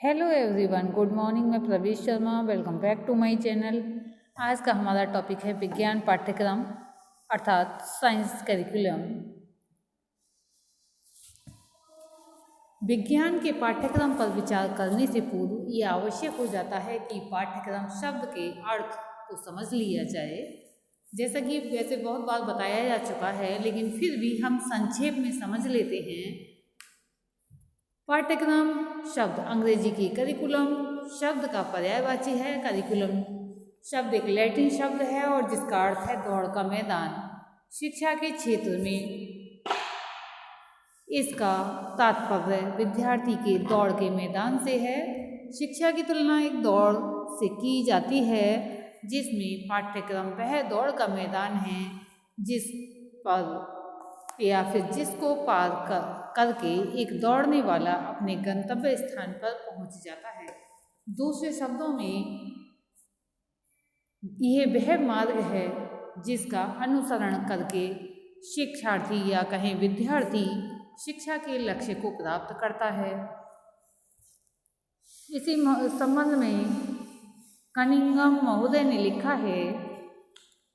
Hello everyone, good morning. मैं Pravesh Sharma, welcome back to my channel. आज का हमारा टॉपिक है विज्ञान पाठ्यक्रम अर्थात साइंस करिकुलम। विज्ञान के पाठ्यक्रम पर विचार करने से पूर्व ये आवश्यक हो जाता है कि पाठ्यक्रम शब्द के अर्थ को समझ लिया जाए। जैसा कि वैसे बहुत बार बताया जा चुका है, लेकिन फिर भी हम संक्षेप में समझ लेते हैं। पाठ्यक्रम शब्द अंग्रेजी की करिकुलम शब्द का पर्यायवाची है। करिकुलम शब्द एक लैटिन शब्द है और जिसका अर्थ है दौड़ का मैदान। शिक्षा के क्षेत्र में इसका तात्पर्य विद्यार्थी के दौड़ के मैदान से है। शिक्षा की तुलना एक दौड़ से की जाती है जिसमें पाठ्यक्रम वह दौड़ का मैदान है जिस पर या फिर जिसको पार करके एक दौड़ने वाला अपने गंतव्य स्थान पर पहुंच जाता है। दूसरे शब्दों में यह वह मार्ग है जिसका अनुसरण करके शिक्षार्थी या कहें विद्यार्थी शिक्षा के लक्ष्य को प्राप्त करता है। इसी संबंध में कनिंघम महोदय ने लिखा है,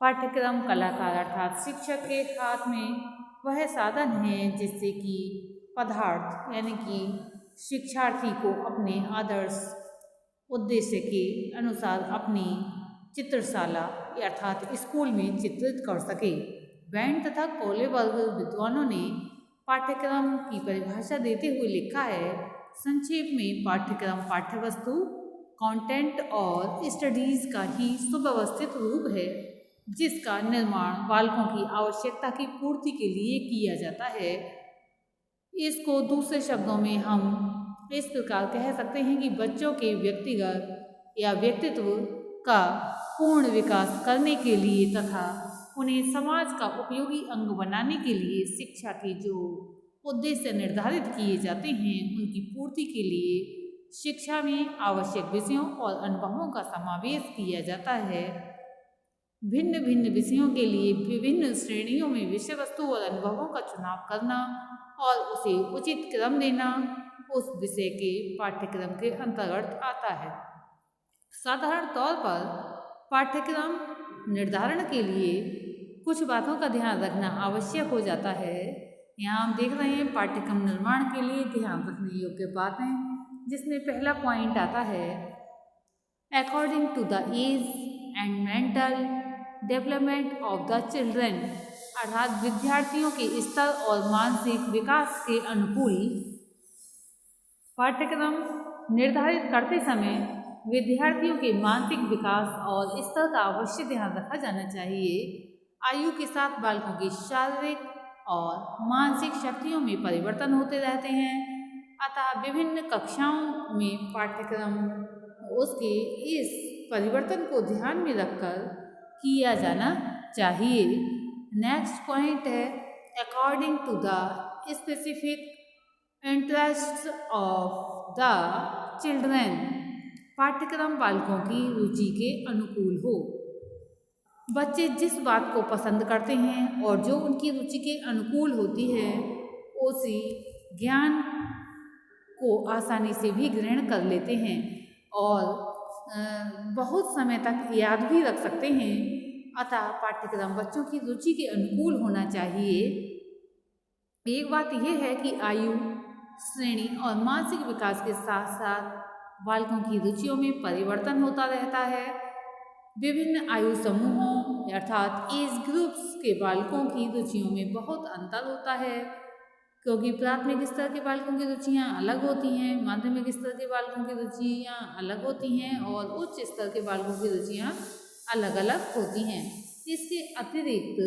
पाठ्यक्रम कलाकार अर्थात शिक्षक के हाथ में वह साधन है जिससे कि पदार्थ यानी कि शिक्षार्थी को अपने आदर्श उद्देश्य के अनुसार अपनी चित्रशाला अर्थात स्कूल में चित्रित कर सके। वैन तथा कोलेबर्ग विद्वानों ने पाठ्यक्रम की परिभाषा देते हुए लिखा है, संक्षेप में पाठ्यक्रम पाठ्यवस्तु कंटेंट और स्टडीज का ही सुव्यवस्थित रूप है जिसका निर्माण बालकों की आवश्यकता की पूर्ति के लिए किया जाता है। इसको दूसरे शब्दों में हम इस प्रकार कह सकते हैं कि बच्चों के व्यक्तिगत या व्यक्तित्व का पूर्ण विकास करने के लिए तथा उन्हें समाज का उपयोगी अंग बनाने के लिए शिक्षा के जो उद्देश्य निर्धारित किए जाते हैं उनकी पूर्ति के लिए शिक्षा में आवश्यक विषयों और अनुभवों का समावेश किया जाता है। भिन्न भिन्न विषयों के लिए विभिन्न श्रेणियों में विषय वस्तु और अनुभवों का चुनाव करना और उसे उचित क्रम देना उस विषय के पाठ्यक्रम के अंतर्गत आता है। साधारण तौर पर पाठ्यक्रम निर्धारण के लिए कुछ बातों का ध्यान रखना आवश्यक हो जाता है। यहाँ हम देख रहे हैं पाठ्यक्रम निर्माण के लिए ध्यान रखने योग्य बातें, जिसमें पहला पॉइंट आता है, according to the age and mental development of the children अर्थात विद्यार्थियों के स्तर और मानसिक विकास के अनुकूल पाठ्यक्रम निर्धारित करते समय विद्यार्थियों के मानसिक विकास और स्तर का अवश्य ध्यान रखा जाना चाहिए। आयु के साथ बालकों की शारीरिक और मानसिक शक्तियों में परिवर्तन होते रहते हैं, अतः विभिन्न कक्षाओं में पाठ्यक्रम उसके इस परिवर्तन को ध्यान में रखकर किया जाना चाहिए। नेक्स्ट पॉइंट है, according to the specific interest of the children पाठ्यक्रम बालकों की रुचि के अनुकूल हो। बच्चे जिस बात को पसंद करते हैं और जो उनकी रुचि के अनुकूल होती है उसी ज्ञान को आसानी से भी ग्रहण कर लेते हैं और बहुत समय तक याद भी रख सकते हैं। अतः पाठ्यक्रम बच्चों की रुचि के अनुकूल होना चाहिए। एक बात यह है कि आयु श्रेणी और मानसिक विकास के साथ साथ बालकों की रुचियों में परिवर्तन होता रहता है। विभिन्न आयु समूहों अर्थात एज ग्रुप्स के बालकों की रुचियों में बहुत अंतर होता है, क्योंकि प्राथमिक स्तर के बालकों की रुचियाँ अलग होती हैं, माध्यमिक स्तर के बालकों की रुचियाँ अलग होती हैं और उच्च स्तर के बालकों की रुचियाँ अलग अलग होती हैं। इसके अतिरिक्त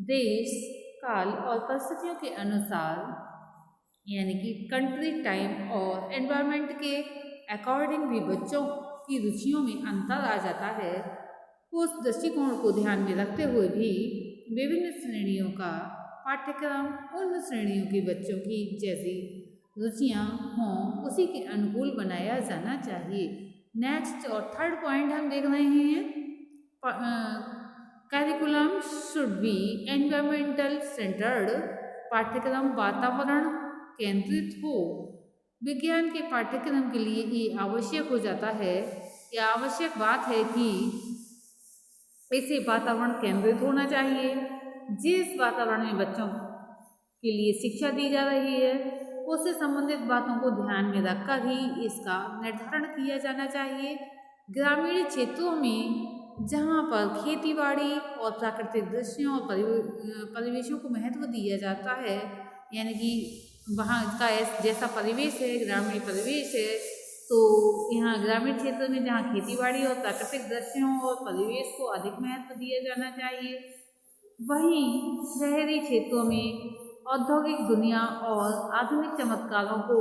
देश, काल और परिस्थितियों के अनुसार यानी कि कंट्री, टाइम और एनवायरनमेंट के अकॉर्डिंग भी बच्चों की रुचियों में अंतर आ जाता है। उस दृष्टिकोण को ध्यान में रखते हुए भी विभिन्न श्रेणियों का पाठ्यक्रम उन श्रेणियों के बच्चों की जैसी रुचियाँ हों उसी के अनुकूल बनाया जाना चाहिए। नेक्स्ट और थर्ड पॉइंट हम देख रहे हैं, curriculum should be environmental centred पाठ्यक्रम वातावरण केंद्रित हो। विज्ञान के पाठ्यक्रम के लिए ये आवश्यक हो जाता है या आवश्यक बात है कि इसे वातावरण केंद्रित होना चाहिए। जिस वातावरण में बच्चों के लिए शिक्षा दी जा रही है उससे संबंधित बातों को ध्यान में रखकर ही इसका निर्धारण किया जाना चाहिए। ग्रामीण क्षेत्रों में जहाँ पर खेतीबाड़ी और प्राकृतिक दृश्यों और परिवेशों को महत्व दिया जाता है, यानी कि वहाँ का जैसा परिवेश है, ग्रामीण परिवेश है, तो यहाँ ग्रामीण क्षेत्र में जहाँ खेतीबाड़ी और प्राकृतिक दृश्यों और परिवेश को अधिक महत्व दिया जाना चाहिए, वहीं शहरी क्षेत्रों में औद्योगिक दुनिया और आधुनिक चमत्कारों को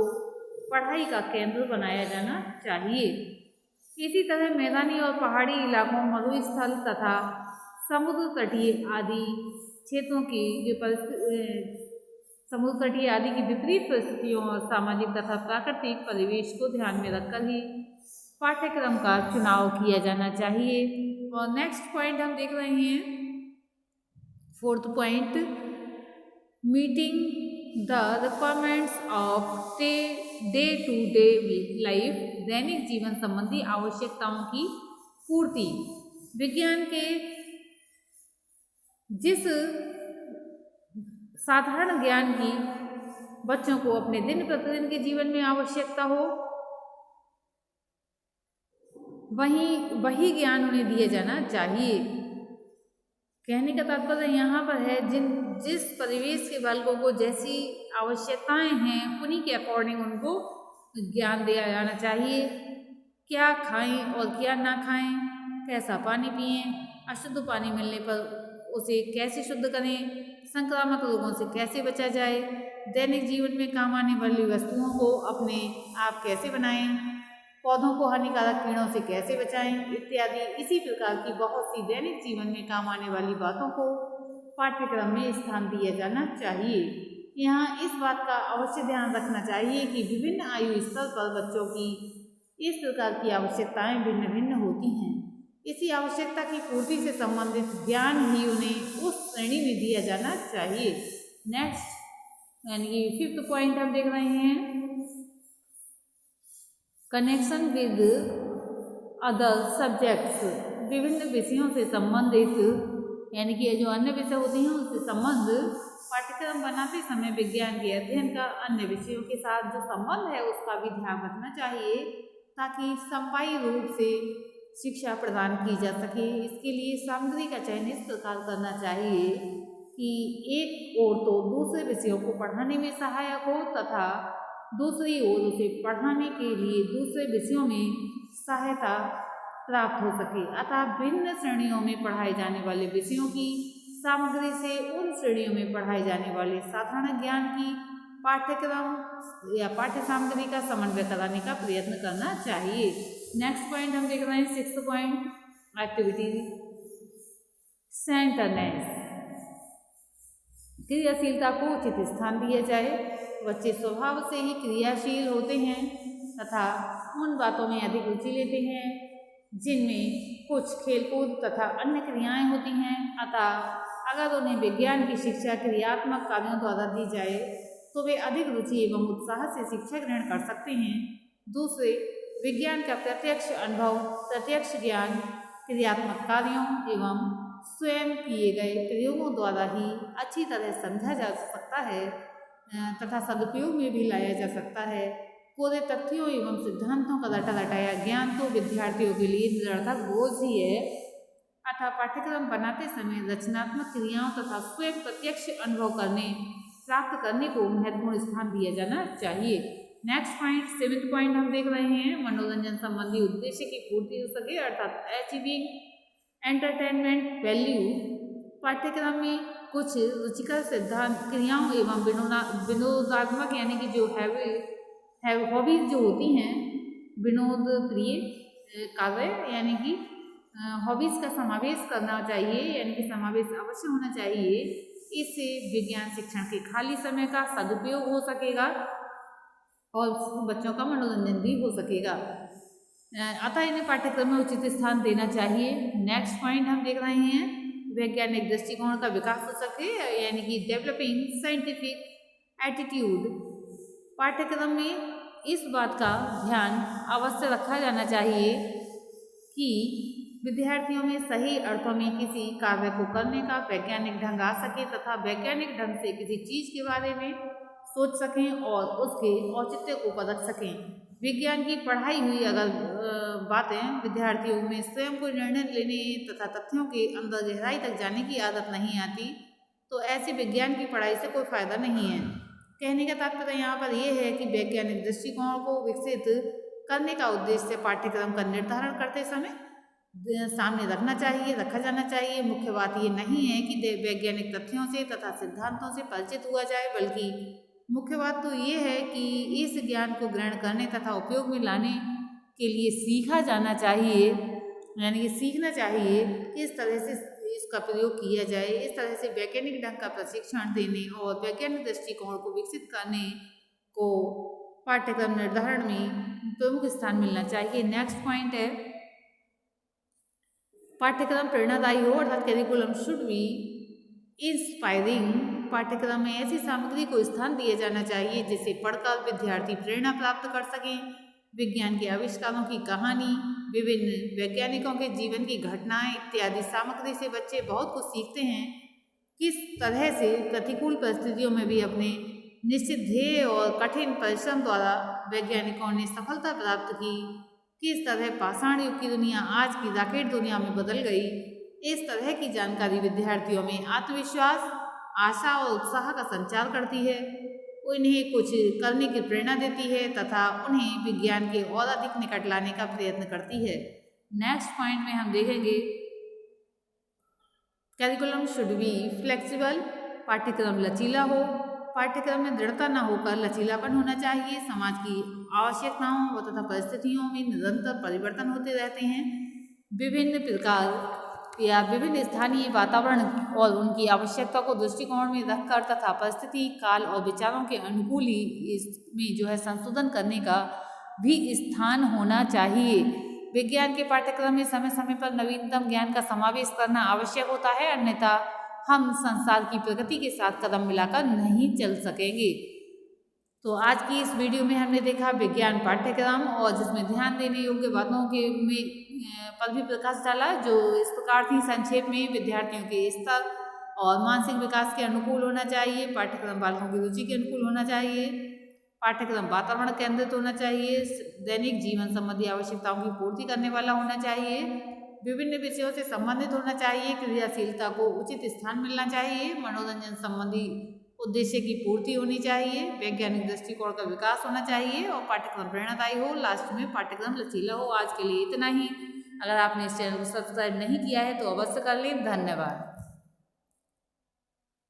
पढ़ाई का केंद्र बनाया जाना चाहिए। इसी तरह मैदानी और पहाड़ी इलाकों, मरुस्थल तथा समुद्र तटीय आदि क्षेत्रों की समुद्र तटीय आदि की विपरीत परिस्थितियों और सामाजिक तथा प्राकृतिक परिवेश को ध्यान में रखकर ही पाठ्यक्रम का चुनाव किया जाना चाहिए। और नेक्स्ट पॉइंट हम देख रहे हैं, fourth point, meeting the requirements of day to day life, दैनिक जीवन संबंधी आवश्यकताओं की पूर्ति। विज्ञान के जिस साधारण ज्ञान की बच्चों को अपने दिन प्रतिदिन के जीवन में आवश्यकता हो, वही ज्ञान उन्हें दिया जाना चाहिए। कहने का तात्पर्य यहाँ पर है जिस परिवेश के बालकों को जैसी आवश्यकताएं हैं उन्हीं के अकॉर्डिंग उनको ज्ञान दिया जाना चाहिए। क्या खाएं और क्या ना खाएं, कैसा पानी पिएं, अशुद्ध पानी मिलने पर उसे कैसे शुद्ध करें, संक्रामक रोगों से कैसे बचा जाए, दैनिक जीवन में काम आने वाली वस्तुओं को अपने आप कैसे बनाएं, पौधों को हानिकारक कीड़ों से कैसे बचाएं इत्यादि। इसी प्रकार की बहुत सी दैनिक जीवन में काम आने वाली बातों को पाठ्यक्रम में स्थान दिया जाना चाहिए। यहाँ इस बात का अवश्य ध्यान रखना चाहिए कि विभिन्न आयु स्तर पर बच्चों की इस प्रकार की आवश्यकताएं भिन्न भिन्न होती हैं। इसी आवश्यकता की पूर्ति से संबंधित ज्ञान ही उन्हें उस श्रेणी में दिया जाना चाहिए। नेक्स्ट, यानी कि फिफ्थ पॉइंट हम देख रहे हैं, कनेक्शन विद अदर सब्जेक्ट्स, विभिन्न विषयों से संबंधित, यानी कि जो अन्य विषय होते हैं उनसे संबंध पाठ्यक्रम बनाते समय विज्ञान के अध्ययन का अन्य विषयों के साथ जो संबंध है उसका भी ध्यान रखना चाहिए ताकि समवायी रूप से शिक्षा प्रदान की जा सके। इसके लिए सामग्री का चयन इस प्रकार करना चाहिए कि एक ओर तो दूसरे विषयों को पढ़ाने में सहायक हो तथा दूसरी ओर उसे पढ़ाने के लिए दूसरे विषयों में सहायता प्राप्त हो सके। अतः भिन्न श्रेणियों में पढ़ाए जाने वाले विषयों की सामग्री से उन श्रेणियों में पढ़ाए जाने वाले साधारण ज्ञान की पाठ्यक्रम या पाठ्य सामग्री का समन्वय कराने का प्रयत्न करना चाहिए। नेक्स्ट पॉइंट हम देख रहे हैं, सिक्स्थ पॉइंट, एक्टिविटी सेंटरनेस, क्रियाशीलता को उचित स्थान दिया जाए। बच्चे स्वभाव से ही क्रियाशील होते हैं तथा उन बातों में अधिक रुचि लेते हैं जिनमें कुछ खेलकूद तथा अन्य क्रियाएं होती हैं। अतः अगर उन्हें विज्ञान की शिक्षा क्रियात्मक कार्यों द्वारा दी जाए तो वे अधिक रुचि एवं उत्साह से शिक्षा ग्रहण कर सकते हैं। दूसरे, विज्ञान का प्रत्यक्ष अनुभव, प्रत्यक्ष ज्ञान क्रियात्मक कार्यों एवं स्वयं किए गए प्रयोगों द्वारा ही अच्छी तरह समझा जा सकता है तथा सदुपयोग में भी लाया जा सकता है। पूरे तथ्यों एवं सिद्धांतों का रटा रटाया ज्ञान तो विद्यार्थियों के लिए निरर्थक बोझ ही है। अतः पाठ्यक्रम बनाते समय रचनात्मक क्रियाओं तथा स्वयं प्रत्यक्ष अनुभव प्राप्त करने को महत्वपूर्ण स्थान दिया जाना चाहिए। नेक्स्ट पॉइंट, सेवेंथ पॉइंट हम देख रहे हैं, मनोरंजन संबंधी उद्देश्य की पूर्ति हो सके अर्थात अचीविंग एंटरटेनमेंट वैल्यू। पाठ्यक्रम में कुछ रुचिकर सिद्धांत क्रियाओं एवं विनोदात्मक यानी कि जो हॉबीज जो होती हैं, विनोद प्रिय कार्य यानी कि हॉबीज का समावेश करना चाहिए, यानी कि समावेश अवश्य होना चाहिए। इससे विज्ञान शिक्षण के खाली समय का सदुपयोग हो सकेगा और बच्चों का मनोरंजन भी हो सकेगा। अतः इन्हें पाठ्यक्रम में उचित स्थान देना चाहिए। नेक्स्ट पॉइंट हम देख रहे हैं, वैज्ञानिक दृष्टिकोण का विकास हो सके यानी कि डेवलपिंग साइंटिफिक एटीट्यूड। पाठ्यक्रम में इस बात का ध्यान अवश्य रखा जाना चाहिए कि विद्यार्थियों में सही अर्थों में किसी कार्य को करने का वैज्ञानिक ढंग आ सके तथा वैज्ञानिक ढंग से किसी चीज के बारे में सोच सकें और उसके औचित्य को परख सकें। विज्ञान की पढ़ाई हुई अगर बातें विद्यार्थियों में स्वयं को निर्णय लेने तथा तथ्यों के अंदर गहराई तक जाने की आदत नहीं आती तो ऐसे विज्ञान की पढ़ाई से कोई फायदा नहीं है। कहने का तात्पर्य यहाँ पर यह है कि वैज्ञानिक दृष्टिकोण को विकसित करने का उद्देश्य पाठ्यक्रम का निर्धारण करते समय सामने रखा जाना चाहिए। मुख्य बात ये नहीं है कि वैज्ञानिक तथ्यों से तथा सिद्धांतों से परिचित हुआ जाए, बल्कि मुख्य बात तो ये है कि इस ज्ञान को ग्रहण करने तथा उपयोग में लाने के लिए सीखा जाना चाहिए, यानी कि सीखना चाहिए किस तरह से इसका प्रयोग किया जाए। इस तरह से वैज्ञानिक ढंग का प्रशिक्षण देने और वैज्ञानिक दृष्टिकोण को विकसित करने को पाठ्यक्रम निर्धारण में प्रमुख स्थान मिलना चाहिए। नेक्स्ट पॉइंट है पाठ्यक्रम प्रेरणादायी हो, अर्थात कैरिकुलम शुड बी इंस्पायरिंग। पाठ्यक्रम में ऐसी सामग्री को स्थान दिया जाना चाहिए जिसे पढ़कर विद्यार्थी प्रेरणा प्राप्त कर सकें। विज्ञान के आविष्कारों की कहानी, विभिन्न वैज्ञानिकों के जीवन की घटनाएं इत्यादि सामग्री से बच्चे बहुत कुछ सीखते हैं। किस तरह से प्रतिकूल परिस्थितियों में भी अपने निश्चित ध्येय और कठिन परिश्रम द्वारा वैज्ञानिकों ने सफलता प्राप्त की, किस तरह पाषाण युग की दुनिया आज की रॉकेट दुनिया में बदल गई। इस तरह की जानकारी विद्यार्थियों में आत्मविश्वास, आशा और उत्साह का संचार करती है, उन्हें कुछ करने की प्रेरणा देती है तथा उन्हें विज्ञान के और अधिक निकट लाने का प्रयत्न करती है। नेक्स्ट पॉइंट में हम देखेंगे कैरिकुलम शुड बी फ्लेक्सिबल। पाठ्यक्रम लचीला हो, पाठ्यक्रम में दृढ़ता न होकर लचीलापन होना चाहिए। समाज की आवश्यकताओं तथा परिस्थितियों में निरंतर परिवर्तन होते रहते हैं। विभिन्न प्रकार या विभिन्न स्थानीय वातावरण और उनकी आवश्यकता को दृष्टिकोण में रखकर तथा परिस्थिति, काल और विचारों के अनुकूल ही इसमें जो है संशोधन करने का भी स्थान होना चाहिए। विज्ञान के पाठ्यक्रम में समय समय पर नवीनतम ज्ञान का समावेश करना आवश्यक होता है, अन्यथा हम संसार की प्रगति के साथ कदम मिलाकर नहीं चल सकेंगे। तो आज की इस वीडियो में हमने देखा विज्ञान पाठ्यक्रम और जिसमें ध्यान देने योग्य बातों के पर भी प्रकाश डाला, जो इस प्रकार थी संक्षेप में विद्यार्थियों के स्तर और मानसिक विकास के अनुकूल होना चाहिए, पाठ्यक्रम बालकों की रुचि के अनुकूल होना चाहिए, पाठ्यक्रम वातावरण केंद्रित होना चाहिए, दैनिक जीवन संबंधी आवश्यकताओं की पूर्ति करने वाला होना चाहिए, विभिन्न विषयों से संबंधित होना चाहिए, क्रियाशीलता को उचित स्थान मिलना चाहिए, मनोरंजन संबंधी उद्देश्य की पूर्ति होनी चाहिए, वैज्ञानिक दृष्टिकोण का विकास होना चाहिए और पाठ्यक्रम प्रेरणादायी हो, लास्ट में पाठ्यक्रम लचीला हो। आज के लिए इतना ही। अगर आपने इस चैनल को सब्सक्राइब नहीं किया है तो अवश्य कर लें। धन्यवाद।